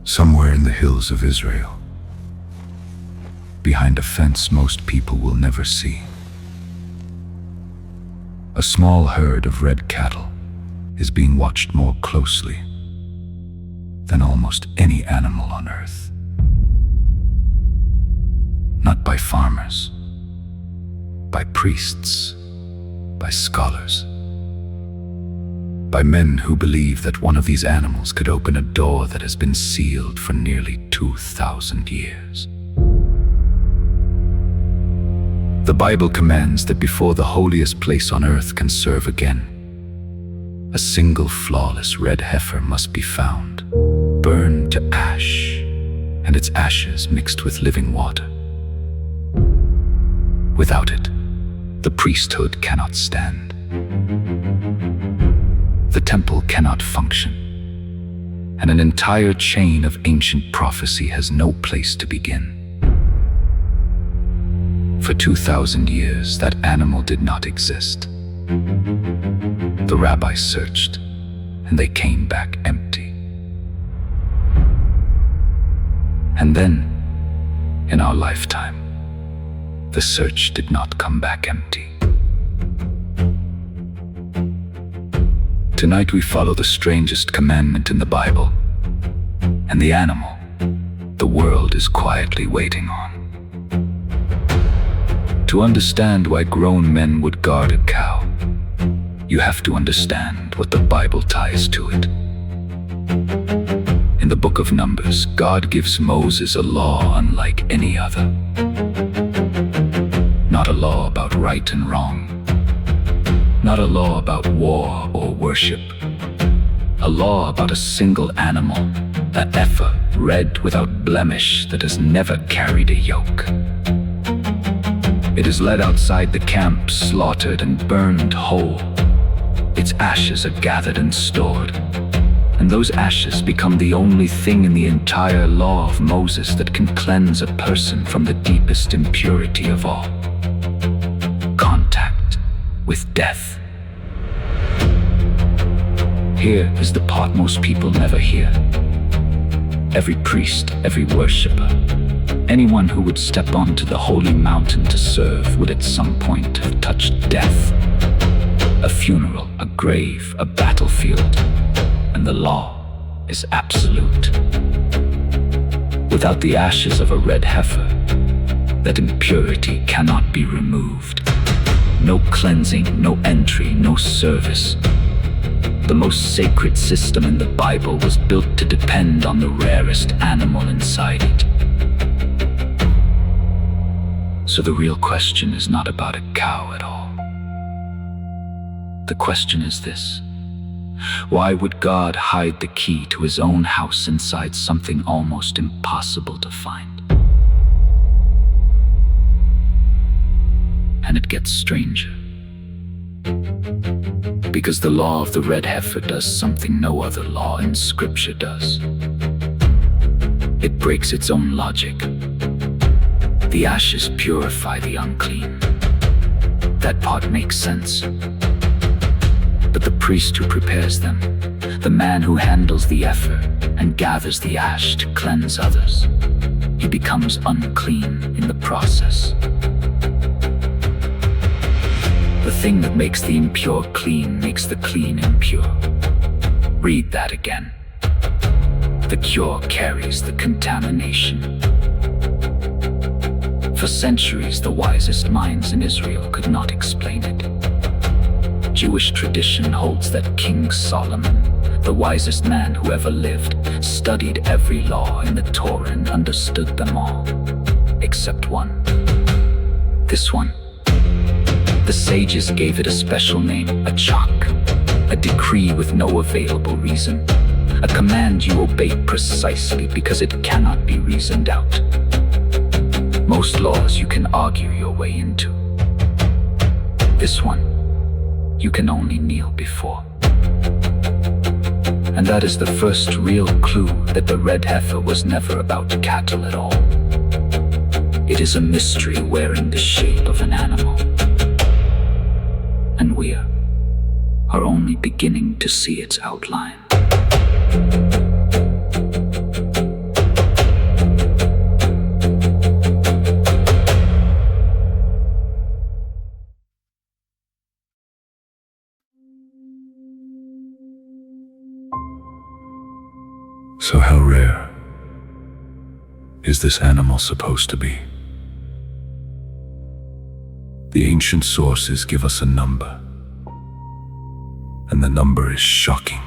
somewhere in the hills of Israel, behind a fence most people will never see. A small herd of red cattle is being watched more closely than almost any animal on earth. Not by farmers, by priests, by scholars, by men who believe that one of these animals could open a door that has been sealed for nearly 2,000 years. The Bible commands that before the holiest place on earth can serve again, a single flawless red heifer must be found, burned to ash, and its ashes mixed with living water. Without it, the priesthood cannot stand. The temple cannot function, and an entire chain of ancient prophecy has no place to begin. For 2,000 years, that animal did not exist. The rabbis searched, and they came back empty. And then, in our lifetime, the search did not come back empty. Tonight we follow the strangest commandment in the Bible, and the animal the world is quietly waiting on. To understand why grown men would guard a cow, you have to understand what the Bible ties to it. In the book of Numbers, God gives Moses a law unlike any other. Not a law about right and wrong. Not a law about war or worship. A law about a single animal, a heifer, red without blemish, that has never carried a yoke. It is led outside the camp, slaughtered and burned whole. Its ashes are gathered and stored, and those ashes become the only thing in the entire law of Moses that can cleanse a person from the deepest impurity of all: contact with death. Here is the part most people never hear. Every priest, every worshipper, anyone who would step onto the holy mountain to serve would at some point have touched death. A funeral, a grave, a battlefield, and the law is absolute. Without the ashes of a red heifer, that impurity cannot be removed. No cleansing, no entry, no service. The most sacred system in the Bible was built to depend on the rarest animal inside it. So the real question is not about a cow at all. The question is this: why would God hide the key to his own house inside something almost impossible to find? And it gets stranger. Because the law of the red heifer does something no other law in Scripture does. It breaks its own logic. The ashes purify the unclean. That part makes sense. But the priest who prepares them, the man who handles the heifer and gathers the ash to cleanse others, he becomes unclean in the process. The thing that makes the impure clean makes the clean impure. Read that again. The cure carries the contamination. For centuries, the wisest minds in Israel could not explain it. Jewish tradition holds that King Solomon, the wisest man who ever lived, studied every law in the Torah and understood them all, except one. This one. The sages gave it a special name, a chak, a decree with no available reason, a command you obey precisely because it cannot be reasoned out. Most laws you can argue your way into. This one, you can only kneel before. And that is the first real clue that the red heifer was never about cattle at all. It is a mystery wearing the shape of an animal. And we are only beginning to see its outline. So how rare is this animal supposed to be? The ancient sources give us a number, and the number is shocking.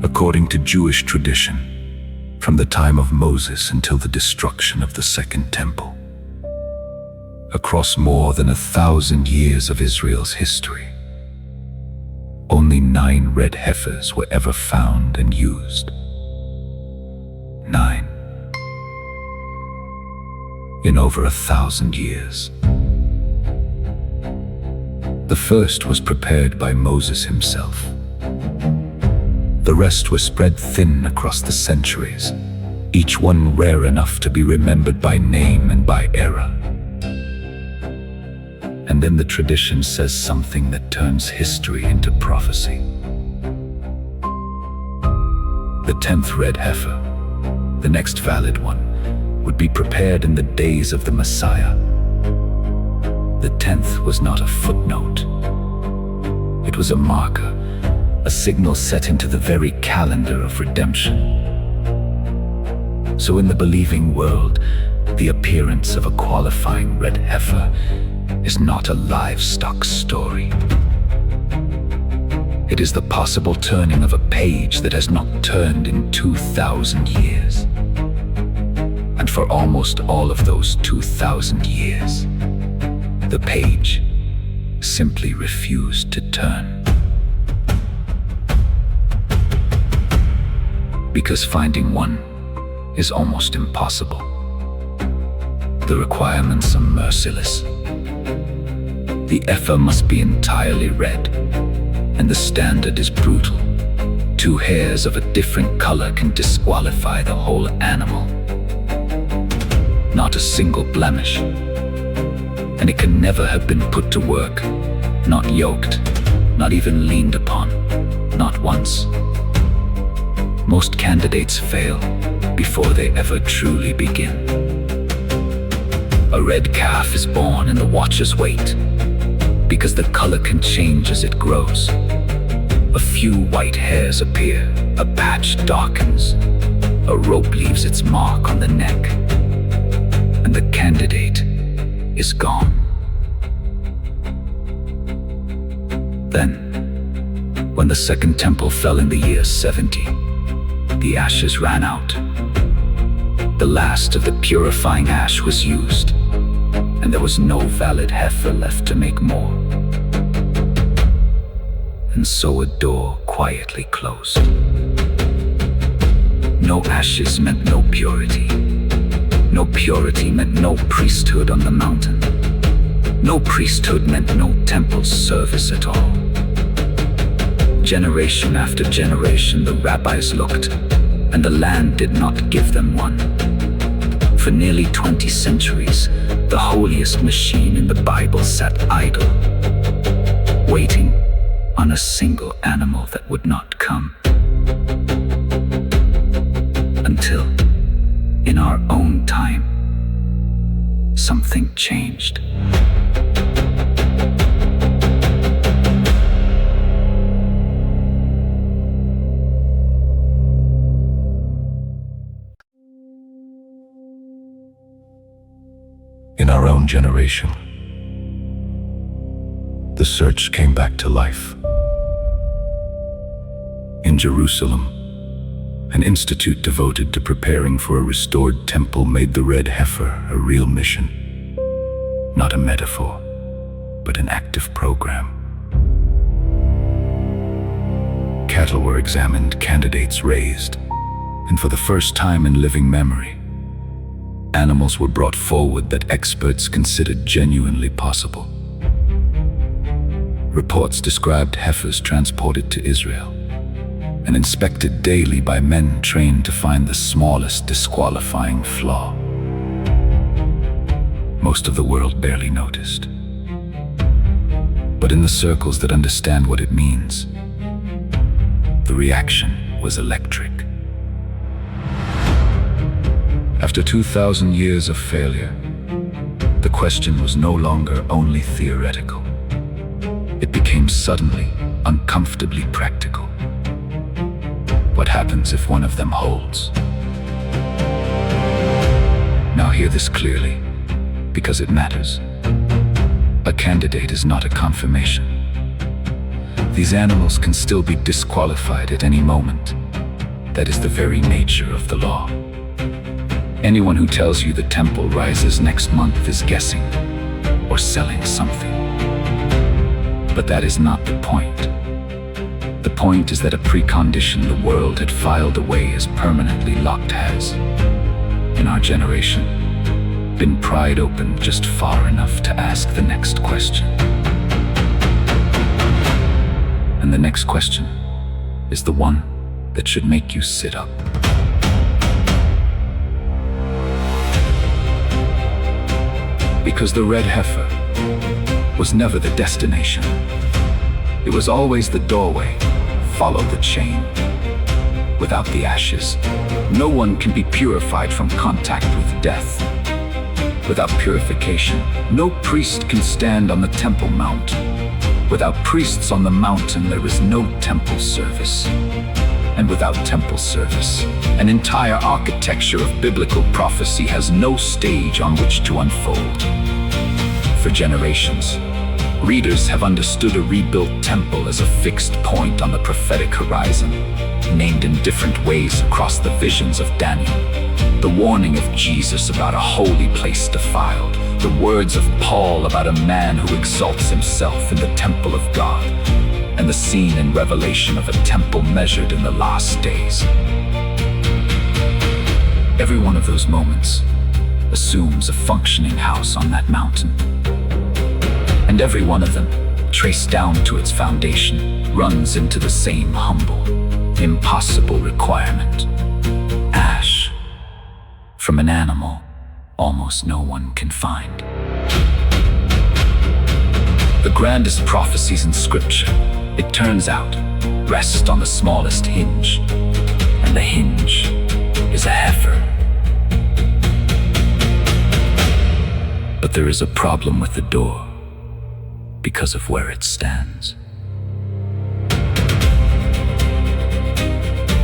According to Jewish tradition, from the time of Moses until the destruction of the Second Temple, across more than 1,000 years of Israel's history, only 9 red heifers were ever found and used. 9. In over 1,000 years. The first was prepared by Moses himself. The rest were spread thin across the centuries, each one rare enough to be remembered by name and by era. And then the tradition says something that turns history into prophecy. The 10th red heifer, the next valid one, would be prepared in the days of the Messiah. The 10th was not a footnote. It was a marker, a signal set into the very calendar of redemption. So in the believing world, the appearance of a qualifying red heifer is not a livestock story. It is the possible turning of a page that has not turned in 2,000 years. And for almost all of those 2,000 years, the page simply refused to turn. Because finding one is almost impossible. The requirements are merciless. The heifer must be entirely red, and the standard is brutal. 2 hairs of a different color can disqualify the whole animal. Not a single blemish. And it can never have been put to work, not yoked, not even leaned upon, not once. Most candidates fail before they ever truly begin. A red calf is born and the watchers wait, because the color can change as it grows. A few white hairs appear, a patch darkens, a rope leaves its mark on the neck, and the candidate is gone. Then, when the Second Temple fell in the year 70, the ashes ran out. The last of the purifying ash was used, and there was no valid heifer left to make more. And so a door quietly closed. No ashes meant no purity. No purity meant no priesthood on the mountain. No priesthood meant no temple service at all. Generation after generation the rabbis looked, and the land did not give them one. For nearly 20 centuries, the holiest machine in the Bible sat idle, waiting on a single animal that would not come. Until, in our own time, something changed. In our own generation, the search came back to life. In Jerusalem, an institute devoted to preparing for a restored temple made the red heifer a real mission. Not a metaphor, but an active program. Cattle were examined, candidates raised, and for the first time in living memory, animals were brought forward that experts considered genuinely possible. Reports described heifers transported to Israel and inspected daily by men trained to find the smallest disqualifying flaw. Most of the world barely noticed. But in the circles that understand what it means, the reaction was electric. After 2,000 years of failure, the question was no longer only theoretical. It became suddenly, uncomfortably practical. happens if one of them holds? Now hear this clearly, because it matters. A candidate is not a confirmation. These animals can still be disqualified at any moment. That is the very nature of the law. Anyone who tells you the temple rises next month is guessing or selling something. But that is not the point. The point is that a precondition the world had filed away as permanently locked has, in our generation, been pried open just far enough to ask the next question. And the next question is the one that should make you sit up. Because the red heifer was never the destination. It was always the doorway. Follow the chain. Without the ashes, no one can be purified from contact with death. Without purification, no priest can stand on the Temple Mount. Without priests on the mountain, there is no temple service. And without temple service, an entire architecture of biblical prophecy has no stage on which to unfold. For generations, readers have understood a rebuilt temple as a fixed point on the prophetic horizon, named in different ways across the visions of Daniel. The warning of Jesus about a holy place defiled, the words of Paul about a man who exalts himself in the temple of God, and the scene in Revelation of a temple measured in the last days. Every one of those moments assumes a functioning house on that mountain. And every one of them, traced down to its foundation, runs into the same humble, impossible requirement: ash from an animal almost no one can find. The grandest prophecies in Scripture, it turns out, rest on the smallest hinge, and the hinge is a heifer. But there is a problem with the door, because of where it stands.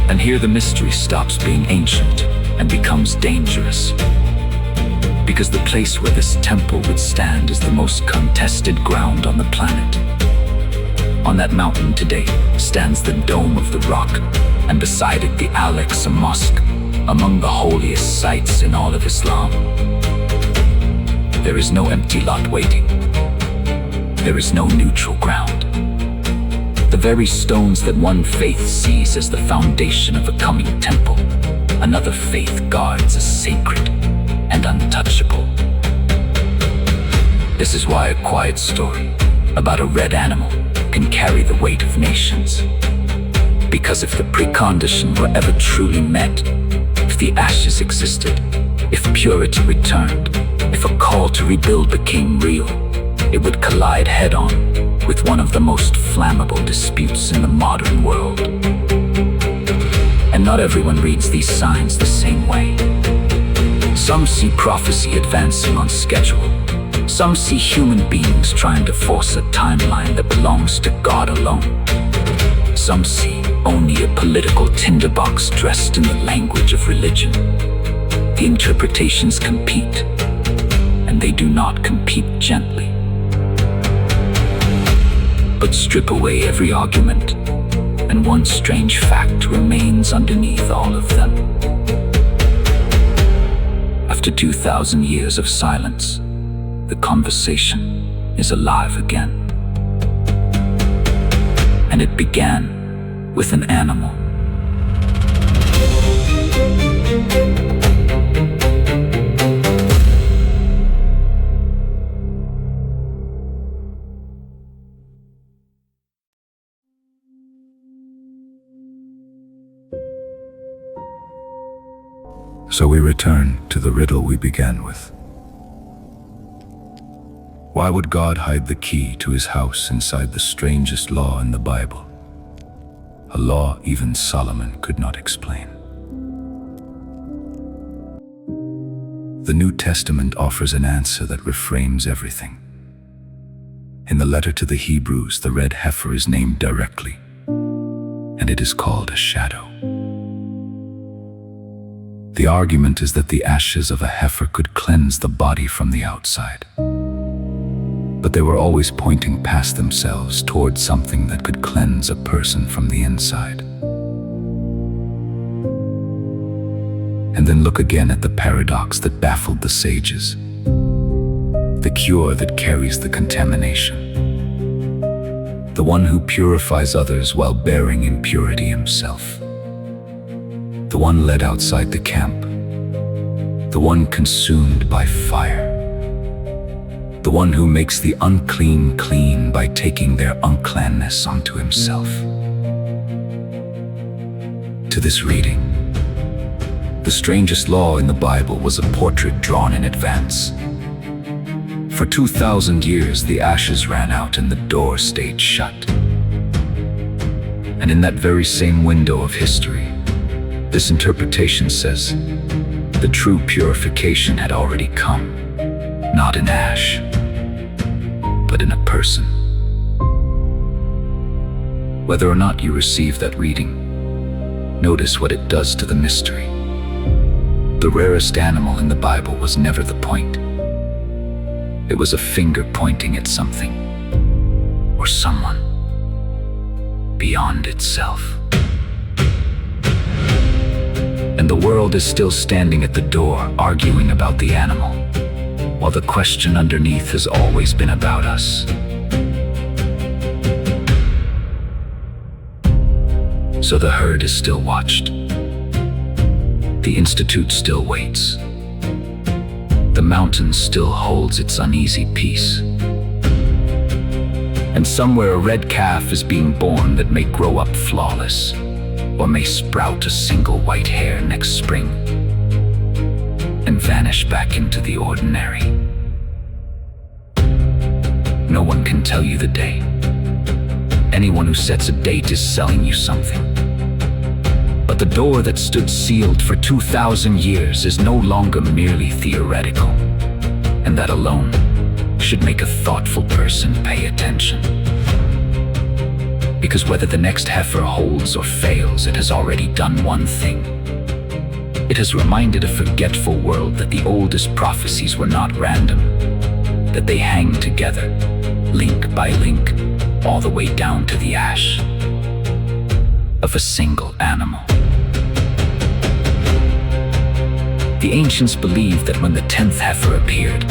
And here the mystery stops being ancient and becomes dangerous, because the place where this temple would stand is the most contested ground on the planet. On that mountain today stands the Dome of the Rock, and beside it the Al-Aqsa Mosque, among the holiest sites in all of Islam. There is no empty lot waiting. There is no neutral ground. The very stones that one faith sees as the foundation of a coming temple, another faith guards as sacred and untouchable. This is why a quiet story about a red animal can carry the weight of nations. Because if the precondition were ever truly met, if the ashes existed, if purity returned, if a call to rebuild became real, it would collide head-on with one of the most flammable disputes in the modern world. And not everyone reads these signs the same way. Some see prophecy advancing on schedule. Some see human beings trying to force a timeline that belongs to God alone. Some see only a political tinderbox dressed in the language of religion. The interpretations compete, and they do not compete gently. But strip away every argument, and one strange fact remains underneath all of them. After 2,000 years of silence, the conversation is alive again. And it began with an animal. So we return to the riddle we began with. Why would God hide the key to his house inside the strangest law in the Bible? A law even Solomon could not explain. The New Testament offers an answer that reframes everything. In the letter to the Hebrews, the red heifer is named directly, and it is called a shadow. The argument is that the ashes of a heifer could cleanse the body from the outside. But they were always pointing past themselves toward something that could cleanse a person from the inside. And then look again at the paradox that baffled the sages. The cure that carries the contamination. The one who purifies others while bearing impurity himself. The one led outside the camp. The one consumed by fire. The one who makes the unclean clean by taking their uncleanness onto himself. To this reading, the strangest law in the Bible was a portrait drawn in advance. For 2,000 years the ashes ran out and the door stayed shut. And in that very same window of history, this interpretation says the true purification had already come, not in ash, but in a person. Whether or not you receive that reading, notice what it does to the mystery. The rarest animal in the Bible was never the point. It was a finger pointing at something, or someone, beyond itself. And the world is still standing at the door, arguing about the animal, while the question underneath has always been about us. So the herd is still watched. The Institute still waits. The mountain still holds its uneasy peace. And somewhere a red calf is being born that may grow up flawless, or may sprout a single white hair next spring, and vanish back into the ordinary. No one can tell you the day. Anyone who sets a date is selling you something. But the door that stood sealed for 2,000 years is no longer merely theoretical, and that alone should make a thoughtful person pay attention. Because whether the next heifer holds or fails, it has already done one thing. It has reminded a forgetful world that the oldest prophecies were not random, that they hang together, link by link, all the way down to the ash of a single animal. The ancients believed that when the 10th heifer appeared,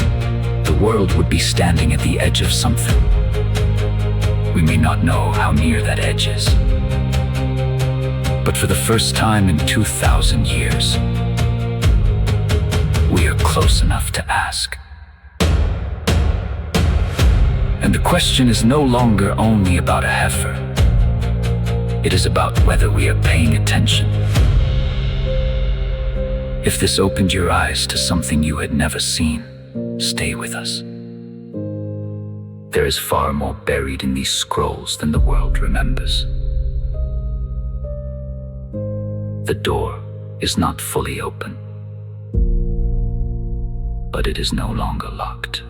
the world would be standing at the edge of something. We may not know how near that edge is, but for the first time in 2,000 years, we are close enough to ask. And the question is no longer only about a heifer. It is about whether we are paying attention. If this opened your eyes to something you had never seen, stay with us. There is far more buried in these scrolls than the world remembers. The door is not fully open, but it is no longer locked.